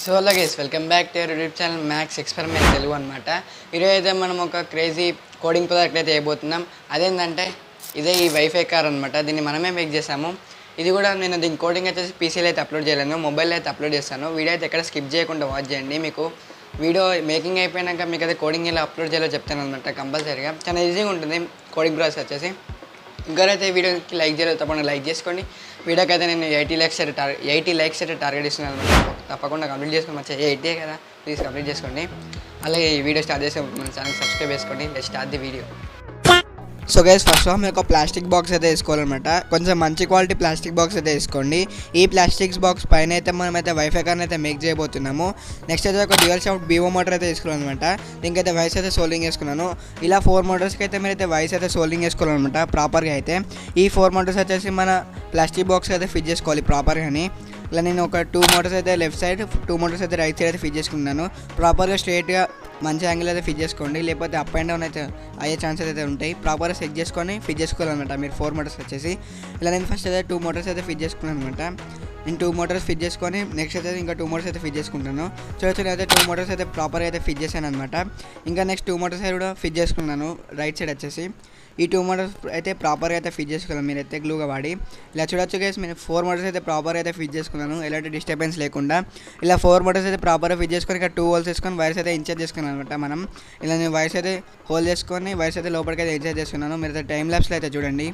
So hello guys, welcome back to YouTube channel maths experiment Telugu అనమాట. ఈరోజు అయితే మనం ఒక క్రేజీ కోడింగ్ ప్రాజెక్ట్ అయితే చేయబోతున్నాం. అదేంటంటే ఇదే ఈ వైఫై కార్ అనమాట. దీన్ని మనమే మేక్ చేసాము. ఇది కూడా నేను దీని కోడింగ్ వచ్చేసి పీసీలో అయితే అప్లోడ్ చేయలేను, మొబైల్లో అయితే అప్లోడ్ చేస్తాను. వీడియో అయితే ఎక్కడ స్కిప్ చేయకుండా వాచ్ చేయండి. మీకు వీడియో మేకింగ్ అయిపోయాక మీకు అయితే కోడింగ్ ఎలా అప్లోడ్ చేయాలో చెప్తాను అనమాట. కంపల్సరీగా చాలా ఈజీగా ఉంటుంది కోడింగ్ ప్రాసెస్ వచ్చేసి. ఇంకైతే వీడియోకి లైక్ చేయలేదు, తప్పకుండా లైక్ చేసుకోండి. వీడియోకి అయితే నేను 80 లైక్స్ అయితే టార్గెట్ ఇస్తున్నాను అనమాట. తప్పకుండా కంప్లీట్ చేసుకోండి. మంచిగా 80 కదా, ప్లీజ్ కంప్లీట్ చేసుకోండి. అలాగే ఈ వీడియో స్టార్ట్ చేసే మన ఛానల్ సబ్స్క్రైబ్ చేసుకోండి. Let's start the video. So guys, first of మీరు ఒక ప్లాస్టిక్ బాక్స్ అయితే వేసుకోవాలన్నమాట. కొంచెం మంచి క్వాలిటీ ప్లాస్టిక్ బాక్స్ అయితే వేసుకోండి. ఈ ప్లాస్టిక్ బాక్స్ పైన అయితే మనం అయితే వైఫై కార్ని అయితే మేక్ చేయబోతున్నాము. నెక్స్ట్ అయితే ఒక డ్యూయల్ షాఫ్ట్ బీవో మోటార్ అయితే వేసుకోవాలన్నమాట. దీనికైతే వైస్ అయితే సోల్డింగ్ వేసుకున్నాను. ఇలా 4 మోటార్స్కి అయితే మీరు అయితే వైస్ అయితే సోల్డింగ్ వేసుకోవాలన్నమాట ప్రాపర్గా. అయితే ఈ 4 మోటార్స్ వచ్చేసి మన ప్లాస్టిక్ బాక్స్ అయితే ఫిట్ చేసుకోవాలి ప్రాపర్గాని. ఇలా నేను ఒక 2 మోటార్స్ అయితే లెఫ్ట్ సైడ్, 2 మోటార్స్ అయితే రైట్ సైడ్ అయితే ఫిట్ చేసుకున్నాను. ప్రాపర్గా స్ట్రైట్గా మంచి యాంగిల్ అయితే ఫిట్ చేసుకోండి, లేకపోతే అప్ అండ్ డౌన్ అయితే అయ్యే ఛాన్సెస్ అయితే ఉంటాయి. ప్రాపర్గా సెట్ చేసుకొని ఫిట్ చేసుకోవాలన్నమాట మీరు 4 మోటార్స్ వచ్చేసి. ఇలా నేను ఫస్ట్ అయితే 2 మోటార్స్ అయితే ఫిట్ చేసుకున్నాను అనమాట. నేను 2 మోటార్స్ ఫిట్ చేసుకొని నెక్స్ట్ అయితే ఇంకా 2 మోటార్స్ అయితే ఫిట్ చేసుకుంటాను. చూడొచ్చు అయితే 2 మోటార్స్ అయితే ప్రాపర్గా అయితే ఫిట్ చేశాను అనమాట. ఇంకా నెక్స్ట్ 2 మోటార్స్ అయితే కూడా ఫిట్ చేసుకున్నాను రైట్ సైడ్ వచ్చేసి. ఈ 2 మోటార్స్ అయితే ప్రాపర్గా అయితే ఫిట్ చేసుకోవాలి మీరు అయితే గ్లూగా వాడి. ఇలా చూడొచ్చు గైస్, నేను 4 మోటార్స్ అయితే ప్రాపర్గా అయితే ఫిట్ చేసుకున్నాను, ఎలాంటి డిస్టర్బెన్స్ లేకుండా. ఇలా 4 మోటార్స్ అయితే ప్రాపర్గా ఫిట్ చేసుకొని ఇక్కడ 2 హోల్స్ వేసుకొని వైర్స్ అయితే ఇన్సర్ట్ చేసుకున్నాను అనమాట. మనం ఇలా నేను వైర్స్ అయితే హోల్ చేసుకొని వైర్స్ అయితే లోపలికి అయితే ఇన్సర్ట్ చేసుకున్నాను. మీరు అయితే టైం ల్యాప్స్లో అయితే చూడండి.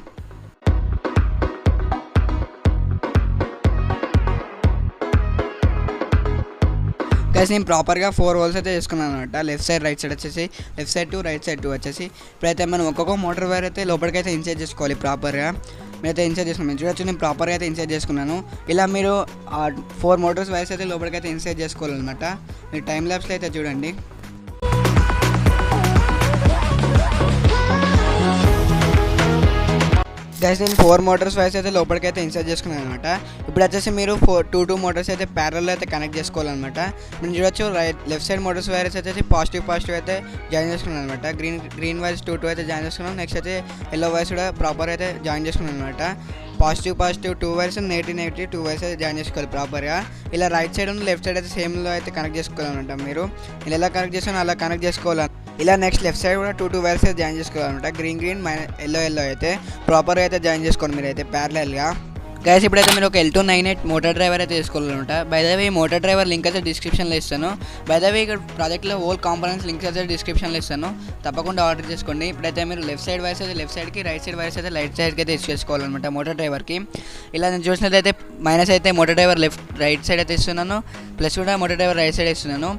గైస్, నేను ప్రాపర్గా 4 హోల్స్ అయితే చేసుకున్నాను అనమాట. లెఫ్ట్ సైడ్ రైట్ సైడ్ వచ్చేసి, లెఫ్ట్ సైడ్ 2 రైట్ సైడ్ 2 వచ్చేసి. ఇప్పుడైతే మనం ఒక్కొక్క మోటార్ వైర్ అయితే లోపలికి అయితే ఇన్సర్ట్ చేసుకోవాలి ప్రాపర్గా. మీరైతే ఇన్సర్ట్ చేసుకున్నాను. చూడొచ్చు నేను ప్రాపర్గా అయితే ఇన్సర్ట్ చేసుకున్నాను. ఇలా మీరు 4 మోటార్స్ వైర్స్ అయితే లోపలికి అయితే ఇన్సర్ట్ చేసుకోవాలన్నమాట. మీరు టైం ల్యాప్స్లో అయితే చూడండి. గైస్, నేను 4 మోటార్స్ వైర్స్ అయితే లోపలికి అయితే ఇన్సర్ట్ చేసుకున్నాను అనమాట. ఇప్పుడు వచ్చేసి మీరు 2 మోటార్స్ అయితే ప్యారల్లో అయితే కనెక్ట్ చేసుకోవాలన్నమాట. మీరు చూడొచ్చు లెఫ్ట్ సైడ్ మోటార్స్ వైర్స్ వచ్చేసి పాజిటివ్ అయితే జాయిన్ చేసుకున్నాను అనమాట. గ్రీన్ వైర్స్ 2 అయితే జాయిన్ చేసుకున్నాను. నెక్స్ట్ అయితే ఎల్లో వైర్స్ కూడా ప్రాపర్ అయితే జాయిన్ చేసుకున్నాను అనమాట. పాజిటివ్ 2 వైర్స్, నెగిటివ్ 2 వైర్స్ అయితే జాయిన్ చేసుకోవాలి ప్రాపర్గా. ఇలా రైట్ సైడ్ ఉన్న లెఫ్ట్ సైడ్ అయితే సేమ్లో అయితే కనెక్ట్ చేసుకోవాలన్నమాట. మీరు ఇలా ఎలా కనెక్ట్ చేసుకుని అలా కనెక్ట్ చేసుకోవాలి. ఇలా నెక్స్ట్ లెఫ్ట్ సైడ్ కూడా 2 వైర్స్ అయితే జాయిన్ చేసుకోవాలన్నమాట. గ్రీన్ ఎల్లో అయితే ప్రాపర్గా అయితే జాయిన్ చేసుకోండి మీరు అయితే ప్యారలల్గా. గైస్, ఇప్పుడైతే మీరు ఒక L298 మోటార్ డ్రైవర్ అయితే తీసుకోవాలన్నమాట. బై ద వే ఈ మోటార్ డ్రైవర్ లింక్ అయితే డిస్క్రిప్షన్లో ఇస్తాను. బై ద వే ఇక్కడ ప్రాజెక్ట్లో హోల్ కాంపోనెంట్స్ లింక్స్ అయితే డిస్క్రిప్షన్లో ఇస్తాను, తప్పకుండా ఆర్డర్ చేసుకోండి. ఇప్పుడైతే మీరు లెఫ్ట్ సైడ్ వైర్స్ అయితే లెఫ్ట్ సైడ్కి, రైట్ సైడ్ వైర్స్ అయితే రైట్ సైడ్కి అయితే చేసుకోవాలన్నమాట మోటార్ డ్రైవర్కి. ఇలా నేను చూసినట్లయితే మైనస్ అయితే మోటార్ డ్రైవర్ రైట్ సైడ్ అయితే ఇస్తున్నాను, ప్లస్ కూడా మోటార్ డ్రైవర్ రైట్ సైడ్ ఇస్తున్నాను.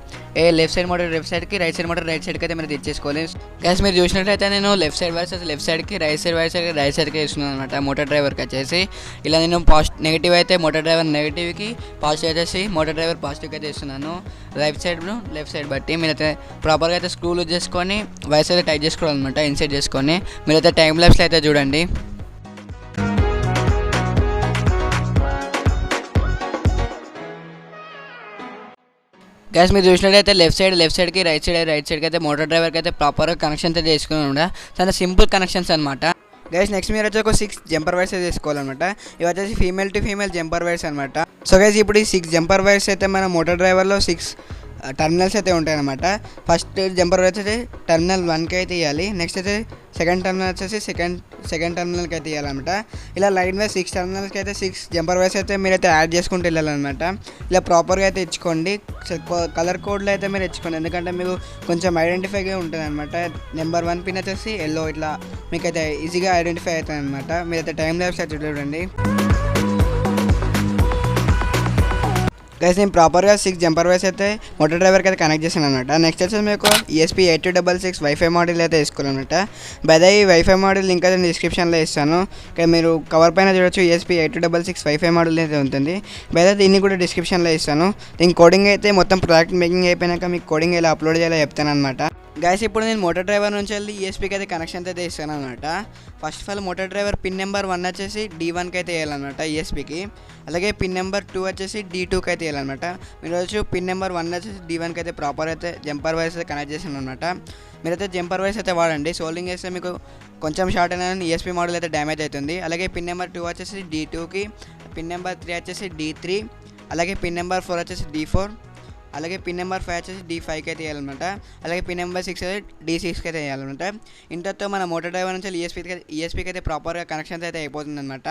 లెఫ్ట్ సైడ్ మోటార్ లెఫ్ట్ సైడ్కి, రైట్ సైడ్ మోటార్ రైట్ సైడ్కి అయితే మీరు తెచ్చేసుకోవాలి. గైస్, మీరు చూసినట్లయితే నేను లెఫ్ట్ సైడ్ వైర్స్ అయితే లెఫ్ట్ సైడ్కి, రైట్ సైడ్ వైర్స్ అయితే రైట్ సైడ్కి ఇస్తున్నాను అనమాట మోటార్ డ్రైవర్కి వచ్చేసి. ఇలా నేను నెగిటివ్ అయితే మోటార్ డ్రైవర్ నెగిటివ్కి, పాజిటివ్ వచ్చేసి మోటార్ డ్రైవర్ పాజిటివ్కి అయితే ఇస్తున్నాను. రైట్ సైడ్ లెఫ్ట్ సైడ్ బట్టి మీరైతే ప్రాపర్గా అయితే స్క్రూ లూజ్ చేసుకొని వైర్స్ అయితే టైట్ చేసుకోవాలన్నమాట, ఇన్సైడ్ చేసుకొని. మీరైతే టైం ల్యాప్స్లో అయితే చూడండి. గైస్, మీరు చూసినట్లయితే లెఫ్ట్ సైడ్కి, రైట్ సైడ్కి అయితే మోటార్ డ్రైవర్కి అయితే ప్రాపర్గా కనెక్షన్ అయితే చేసుకుని ఉండే చాలా సింపుల్ కనెక్షన్స్ అనమాట. గైస్, నెక్స్ట్ మీరు వచ్చి ఒక 6 జంపర్ వైర్స్ అయితే తీసుకోవాలన్నమాట. ఇవి వచ్చేసి female to female jumper wires అనమాట. సో గైస్, ఇప్పుడు ఈ 6 జంపర్ వైర్స్ అయితే మన మోటార్ డ్రైవర్లో 6 టర్మినల్స్ అయితే ఉంటాయన్నమాట. ఫస్ట్ జంపర్ వైర్స్ అయితే టర్మినల్ 1కి అయితే ఇవ్వాలి. నెక్స్ట్ అయితే సెకండ్ టర్మినల్ వచ్చేసి సెకండ్ టర్మినల్కి అయితే ఇవ్వాలన్నమాట. ఇలా లైన్ వైజ్ 6 టర్మినల్స్కి అయితే 6 జంపర్ వైర్స్ అయితే మీరైతే యాడ్ చేసుకుంటూ వెళ్ళాలన్నమాట. ఇలా ప్రాపర్గా అయితే ఇచ్చుకోండి. కలర్ కోడ్లో అయితే మీరు ఇచ్చుకోండి, ఎందుకంటే మీకు కొంచెం ఐడెంటిఫైగా ఉంటుంది అనమాట. నెంబర్ 1 పిన్ వచ్చేసి ఎల్లో, ఇట్లా మీకైతే ఈజీగా ఐడెంటిఫై అవుతుంది అనమాట. మీరైతే టైం ల్యాప్స్ అయితే చూడండి. గైస్, నేను ప్రాపర్గా 6 జంపర్ వైర్స్ అయితే మోటార్ డ్రైవర్కి అయితే కనెక్ట్ చేశాను అనమాట. నెక్స్ట్ వచ్చేసి మీకు ESP8266 వైఫై మోడల్ అయితే వేసుకోవాలన్నమాట. బై ద ఈ వైఫై మోడల్ లింక్ అయితే డిస్క్రిప్షన్లో ఇస్తాను. ఇక్కడ మీరు కవర్ పైన చూడొచ్చు ESP8266 వైఫై మోడల్ అయితే ఉంటుంది. బై ద దీన్ని కూడా డిస్క్రిప్షన్లో ఇస్తాను. దీని కోడింగ్ అయితే మొత్తం ప్రాజెక్ట్ మేకింగ్ అయిపోయాక మీకు కోడింగ్ ఎలా అప్లోడ్ చేయాలో చెప్తాను అనమాట. గైస్, ఇప్పుడు నేను మోటార్ డ్రైవర్ నుంచి వెళ్ళి ESPకి అయితే కనెక్షన్ అయితే ఇస్తాను అనమాట. First of all motor driver pin number 1 వచ్చేసి D1కి అయితే వేయాలన్నమాట ESPకి. అలాగే పిన్ నెంబర్ 2 వచ్చేసి D2కి అయితే వేయాలన్నమాట. మీరు వచ్చి పిన్ నెంబర్ 1 వచ్చేసి D1కి అయితే ప్రాపర్ అయితే జంపర్ వైర్స్ అయితే కనెక్ట్ చేసాను అనమాట. మీరైతే జంపర్ వైర్స్ అయితే వాడండి. సోల్డింగ్ వేస్తే మీకు కొంచెం షార్ట్ అయినా ESP మోడల్ అయితే డ్యామేజ్ అవుతుంది. అలాగే పిన్ నెంబర్ 2 వచ్చేసి D2కి, పిన్ నెంబర్ 3 వచ్చేసి D3, అలాగే పిన్ నెంబర్ 4 వచ్చేసి D4, అలాగే పిన్ నెంబర్ 5 వచ్చేసి D5కి అయితే వేయాలన్నమాట. అలాగే పిన్ నెంబర్ 6 అయితే D6కి అయితే వేయాలన్నమాట. ఇంతతో మన మోటార్ డ్రైవర్ నుంచి ఈఎస్పీకి అయితే ప్రాపర్గా కనెక్షన్ అయితే అయిపోతుంది అనమాట.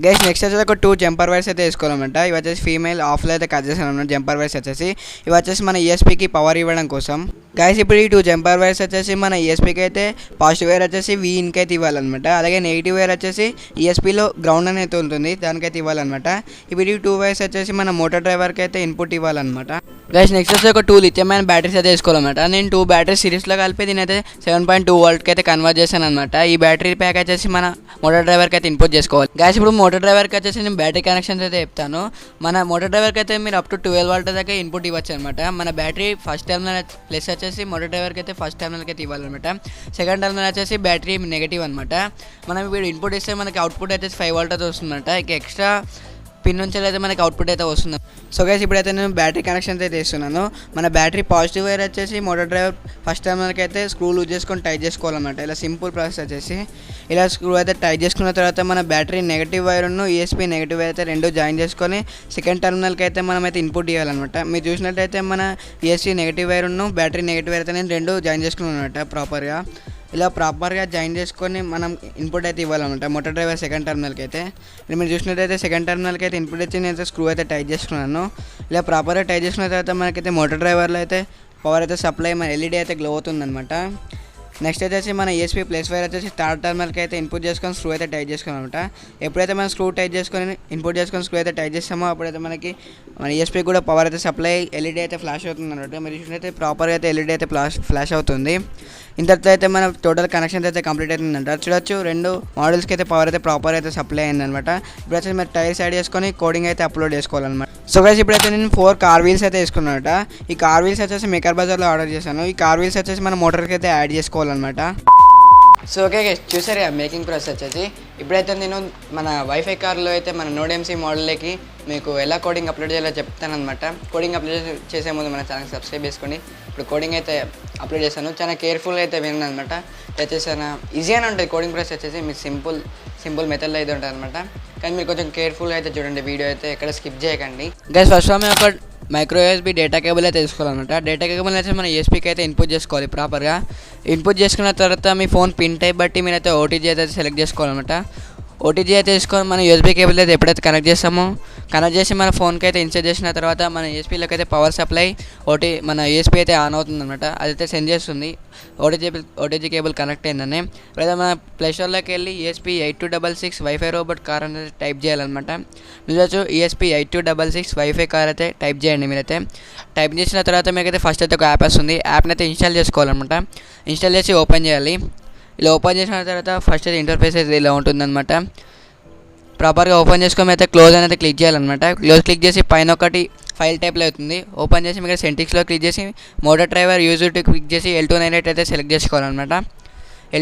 గైస్ నెక్స్ట్ వచ్చేసి ఒక 2 జంపర్ వైర్స్ అయితే వేసుకోవాలన్నమాట. ఇవి వచ్చేసి ఫీమేల్ ఆఫ్లో అయితే కట్ చేసాను అనమాట. జంపర్ వైర్స్ వచ్చేసి ఇవి వచ్చేసి మన ఈఎస్పీకి పవర్ ఇవ్వడం కోసం. గైస్ ఇప్పుడు ఈ 2 జంపర్ వైర్స్ వచ్చేసి మన ఈఎస్పీకి అయితే పాజిటివ్ వైర్ వచ్చేసి వీన్కి అయితే ఇవ్వాలన్నమాట. అలాగే నెగిటివ్ వైర్ వచ్చేసి ఈఎస్పీలో గ్రౌండ్ అనేది ఉంటుంది, దానికైతే ఇవ్వాలన్నమాట. ఇప్పుడు ఈ 2 వైర్స్ వచ్చేసి మన మోటార్ డ్రైవర్కి అయితే ఇన్పుట్ ఇవ్వాలన్నమాట. గైస్ నెక్స్ట్ వచ్చి ఒక 2 లిథియం అయన్ బ్యాటరీస్ అయితే వేసుకోవాలన్నమాట. నేను 2 బ్యాటరీస్ సిరీస్లో కలిపి దీని అయితే 7.2 వోల్ట్కి అయితే కన్వర్ట్ చేశాను అనమాట. ఈ బ్యాటరీ ప్యాక్ వచ్చేసి మన మోటార్ డ్రైవర్కి అయితే ఇన్పుట్ చేసుకోవాలి. గైస్ ఇప్పుడు మోటార్ డ్రైవర్కి వచ్చేసి నేను బ్యాటరీ కనెక్షన్స్ అయితే చెప్తాను. మన మోటార్ డ్రైవర్కి అయితే మీరు అప్ టు 12 వోల్ట్ దాకా ఇన్పుట్ ఇవ్వచ్చు అనమాట. మన బ్యాటరీ ఫస్ట్ టర్మినల్ ప్లస్ వచ్చేసి మోటార్ డ్రైవర్కి అయితే ఫస్ట్ టర్మినల్కి అయితే ఇవ్వాలన్నమాట. సెకండ్ టర్మినల్ వచ్చేసి బ్యాటరీ నెగిటివ్ అనమాట. మనం ఇప్పుడు ఇన్పుట్ ఇస్తే మనకి అవుట్పుట్ అయితే 5 వోల్ట్ అయితే వస్తుందన్నమాట. ఇక ఎక్స్ట్రా పిన్ నుంచి అయితే మనకి అవుట్పుట్ అయితే వస్తుంది. సో గైస్ ఇప్పుడైతే నేను బ్యాటరీ కనెక్షన్స్ అయితే ఇస్తున్నాను. మన బ్యాటరీ పాజిటివ్ వైర్ వచ్చేసి మోటార్ డ్రైవర్ ఫస్ట్ టర్మినల్కి అయితే స్క్రూ లూజ్ చేసుకొని టైట్ చేసుకోవాలన్నమాట. ఇలా సింపుల్ ప్రాసెస్ వచ్చేసి ఇలా స్క్రూ అయితే టైట్ చేసుకున్న తర్వాత మన బ్యాటరీ నెగిటివ్ వైర్ను ఈఎస్పీ నెగిటివ్ వైర్ అయితే రెండు జాయిన్ చేసుకొని సెకండ్ టర్మినల్కి అయితే మనం అయితే ఇన్పుట్ ఇవ్వాలన్నమాట. మీరు చూసినట్టయితే మన ఈఎస్పీ నెగిటివ్ వైర్ను బ్యాటరీ నెగిటివ్ వైర్ అయితే నేను రెండు జాయిన్ చేసుకున్నాను అనమాట. ప్రాపర్గా ఇలా ప్రాపర్గా జాయిన్ చేసుకొని మనం ఇన్పుట్ అయితే ఇవ్వాలన్నమాట మోటార్ డ్రైవర్ సెకండ్ టర్మినల్కి అయితే. మీరు చూసినట్టయితే సెకండ్ టర్మినల్కి అయితే ఇన్పుట్ ఇచ్చి నేను స్క్రూ అయితే టైట్ చేసుకున్నాను. ఇలా ప్రాపర్గా టైట్ చేసుకున్న తర్వాత మనకైతే మోటార్ డ్రైవర్లో అయితే పవర్ అయితే సప్లై మన ఎల్ఈడీ అయితే గ్లో అవుతుందన్నమాట. నెక్స్ట్ వచ్చేసి మన ఈఎస్పీ ప్లస్ వైర్ వచ్చేసి థర్డ్ టర్మినల్కి అయితే ఇన్పుట్ చేసుకొని స్క్రూ అయితే టైట్ చేసుకోవాలి అనమాట. ఎప్పుడైతే మనం స్క్రూ టైట్ చేసుకొని ఇన్పుట్ చేసుకొని స్క్రూ అయితే టైట్ చేస్తామో అప్పుడైతే మనకి మన ఈఎస్పీ కూడా పవర్ అయితే సప్లై ఎల్ఈడీ అయితే ఫ్లాష్ అవుతుంది అనమాట. మీరు చూసినట్లయితే ప్రాపర్గా అయితే ఎల్ఈడీ అయితే ఫ్లాష్ అవుతుంది. ఇంతటితో అయితే మన టోటల్ కనెక్షన్స్ అయితే కంప్లీట్ అవుతుందంట. చూడొచ్చు 2 మోడల్స్కి అయితే పవర్ అయితే ప్రాపర్ అయితే సప్లై అయిందనమాట. ఇప్పుడు వచ్చేసి మీరు టైర్స్ యాడ్ చేసుకొని కోడింగ్ అయితే అప్లోడ్ చేసుకోవాలన్నమాట. సో గైస్ ఇప్పుడైతే నేను 4 కార్ వీల్స్ అయితే వేసుకున్నానట. ఈ కార్ వీల్స్ వచ్చేసి మెకర్ బజార్లో ఆర్డర్ చేశాను. ఈ కార్ వీల్స్ వచ్చేసి మన మోటార్కి అయితే యాడ్ చేసుకోవాలన్నమాట. సో ఓకే గైస్ చూసారు మేకింగ్ ప్రాసెస్ వచ్చేసి. ఇప్పుడైతే నేను మన వైఫై కార్లో అయితే మన నోడ్ ఎంసీ మోడల్లోకి మీకు ఎలా కోడింగ్ అప్లోడ్ చేయాలో చెప్తానమాట. కోడింగ్ అప్లోడ్ చేసే ముందు మన ఛానల్ సబ్స్క్రైబ్ చేసుకోండి. ఇప్పుడు కోడింగ్ అయితే అప్లోడ్ చేశాను. చాలా కేర్ఫుల్గా అయితే విన్నాను అనమాట. వచ్చేసాను ఈజీగానే ఉంటుంది కోడింగ్ ప్రాసెస్ వచ్చేసి. మీకు సింపుల్ మెథడ్లో అయితే ఉంటుంది అనమాట. కానీ మీరు కొంచెం కేర్ఫుల్గా అయితే చూడండి, వీడియో అయితే ఎక్కడ స్కిప్ చేయకండి. గైస్ ఫస్ట్ ఆఫ్ ఒక మైక్రో యూఎస్బీ డేటా కేబుల్ అయితే తీసుకోవాలన్నమాట. డేటా కేబుల్ అయితే మన యూఎస్బీకి అయితే ఇన్పుట్ చేసుకోవాలి. ప్రాపర్గా ఇన్పుట్ చేసుకున్న తర్వాత మీ ఫోన్ పిన్ టైప్ బట్టి మీరైతే ఓటీజీ అయితే సెలెక్ట్ చేసుకోవాలన్నమాట. ఓటీజీ అయితే తీసుకొని మన యూఎస్బీ కేబుల్ అయితే ఎప్పుడైతే కనెక్ట్ చేస్తామో కనెక్ట్ చేసి మన ఫోన్కి అయితే ఇన్సర్ట్ చేసిన తర్వాత మన యూఎస్బీలోకి అయితే పవర్ సప్లై మన యూఎస్బీ అయితే ఆన్ అవుతుంది అనమాట. అదైతే సెండ్ చేస్తుంది ఓటీజీ కేబుల్ కనెక్ట్ అయిందని. లేదా మన ప్లే స్టోర్లోకి వెళ్ళి ESP 8266 వైఫై రోబోట్ కార్ అనేది టైప్ చేయాలన్నమాట. మీరు ESP 8266 వైఫై కార్ అయితే టైప్ చేయండి. మీరైతే టైప్ చేసిన తర్వాత మీకైతే ఫస్ట్ అయితే ఒక యాప్ వస్తుంది. యాప్ని అయితే ఇన్స్టాల్ చేసుకోవాలన్నమాట. ఇన్స్టాల్ చేసి ఓపెన్ చేయాలి. ఇలా ఓపెన్ చేసిన తర్వాత ఫస్ట్ అయితే ఇంటర్ఫేస్ అయితే ఇలా ఉంటుందన్నమాట. ప్రాపర్గా ఓపెన్ చేసుకొని అయితే క్లోజ్ అనేది క్లిక్ చేయాలన్నమాట. క్లోజ్ క్లిక్ చేసి పైన ఒకటి ఫైల్ టైప్లో అవుతుంది. ఓపెన్ చేసి మీకు సెట్టింగ్స్లో క్లిక్ చేసి మోటార్ డ్రైవర్ యూజర్ క్లిక్ చేసి L298 అయితే సెలెక్ట్ చేసుకోవాలన్నమాట.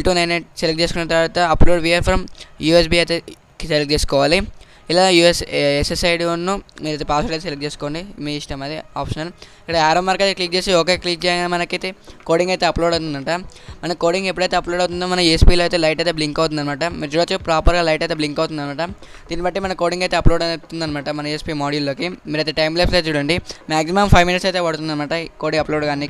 L298 సెలెక్ట్ చేసుకున్న తర్వాత అప్లోడ్ విఆర్ ఫ్రమ్ USB అయితే సెలెక్ట్ చేసుకోవాలి. ఇలా SSID మీరైతే పాస్వర్డ్ అయితే సెలెక్ట్ చేసుకోండి, మీ ఇష్టం, అది ఆప్షనల్. ఇక్కడ యారో మార్క్ అయితే క్లిక్ చేసి ఓకే క్లిక్ చేయగానే మనకైతే కోడింగ్ అయితే అప్లోడ్ అవుతుందంట. మన కోడింగ్ ఎప్పుడైతే అప్లోడ్ అవుతుందో మన ESPలో అయితే లైట్ అయితే బ్లింక్ అవుతుందన్నమాట. మీరు చూడొచ్చు ప్రాపర్గా లైట్ అయితే బ్లింక్ అవుతుందన్నమాట. దీన్ని బట్టి మన కోడింగ్ అయితే అప్లోడ్ అవుతుందన్నమాట మన ESP మాడ్యూల్లోకి. మీరైతే టైం లెఫ్ట్ అయితే చూడండి, మ్యాక్సిమం 5 minutes అయితే పడుతుందన్నమాట కోడింగ్ అప్లోడ్ కానీ.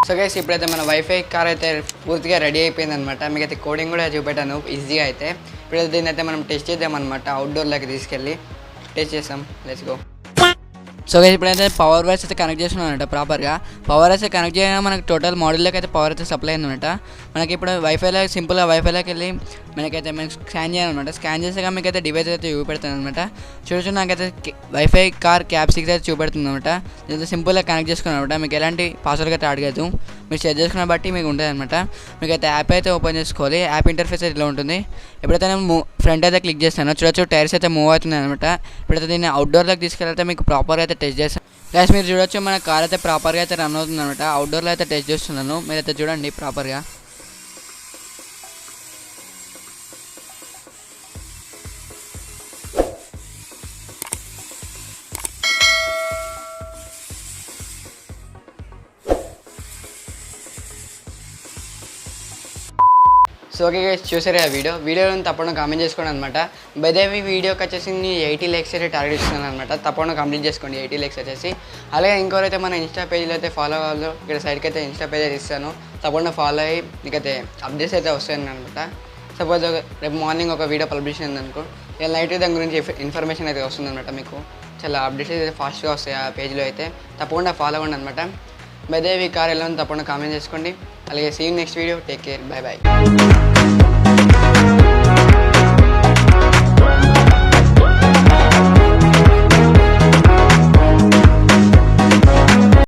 సో గైస్ ఇప్పుడైతే మన వైఫై కార్ అయితే పూర్తిగా రెడీ అయిపోయిందనమాట. మీకైతే కోడింగ్ కూడా చూపెట్టాను ఈజీగా అయితే. ఇప్పుడైతే దీన్ని అయితే మనం టెస్ట్ చేద్దామన్నమాట. అవుట్డోర్లోకి తీసుకెళ్ళి టెస్ట్ చేస్తాం. Let's go. సో గైస్ ఇప్పుడైతే పవర్ వైర్స్ అయితే కనెక్ట్ చేస్తున్నానంట. ప్రాపర్గా పవర్ వైర్స్ కనెక్ట్ చేయగా మనకి టోటల్ మోడల్లోకి అయితే పవర్ అయితే సప్లై అయిందన్నమాట. మనకి ఇప్పుడు వైఫైలో సింపుల్గా వైఫైలోకి వెళ్ళి మనకైతే మనం స్కాన్ చేయాలన్నమాట. స్కాన్ చేసాక మీకైతే డివైస్ అయితే చూపెడుతుంది అనమాట. చూడొచ్చు నాకైతే వైఫై కార్ క్యాబ్ 6 అయితే చూపెడుతుంది అనమాట. ఇదైతే సింపుల్గా కనెక్ట్ చేసుకున్నాను అనమాట. మీకు ఎలాంటి పాస్వర్డ్ అయితే అడగదు, మీరు సెట్ చేసుకున్న బట్టి మీకు ఉంటుంది అనమాట. మీకైతే యాప్ అయితే ఓపెన్ చేసుకోవాలి. యాప్ ఇంటర్ఫేస్ అయితే ఇలా ఉంటుంది. ఎప్పుడైతే నేను ఫ్రంట్ అయితే క్లిక్ చేస్తాను చూడొచ్చు టైర్స్ అయితే మూవ్ అవుతుంది అనమాట. ఇప్పుడైతే దీన్ని అవుట్డోర్లోకి తీసుకెళ్తే మీకు ప్రాపర్గా అయితే టెస్ట్ చేస్తాను. గైస్ మీరు చూడొచ్చు మన కార్ అయితే ప్రాపర్గా అయితే రన్ అవుతుంది అనమాట. అవుట్డోర్లో అయితే టెస్ట్ చేస్తున్నాను, మీరైతే చూడండి ప్రాపర్గా. సో ఓకే గైస్, చూసారే ఆ వీడియోలో తప్పకుండా కామెంట్ చేసుకోండి అనమాట. బైదేవి వీడియోకి వచ్చేసి 80 లైక్స్ అయితే టార్గెట్ ఇస్తున్నాను అనమాట. తప్పకుండా కంప్లీట్ చేసుకోండి 80 లైక్స్ వచ్చేసి. అలాగే ఇంకోరైతే మన ఇన్స్టా పేజ్లో అయితే ఫాలో అవ్వాలో, ఇక్కడ సైడ్కి అయితే ఇన్స్టా పేజ్ అయితే ఇస్తాను, తప్పకుండా ఫాలో అయ్యి మీకైతే అప్డేట్స్ అయితే వస్తాయి అనమాట. సపోజ్ రేపు మార్నింగ్ ఒక వీడియో పబ్లిష్ అయింది అనుకో, ఇలా నైట్ దాని గురించి ఇన్ఫర్మేషన్ అయితే వస్తుంది అనమాట. మీకు చాలా అప్డేట్స్ అయితే ఫాస్ట్గా వస్తాయి ఆ పేజ్లో అయితే. తప్పకుండా ఫాలో అవ్వండి అనమాట. బైదేవి కార్ ఎలా ఉంది తప్పకుండా కామెంట్ చేసుకోండి. అలాగే see you next video. Take care, bye bye.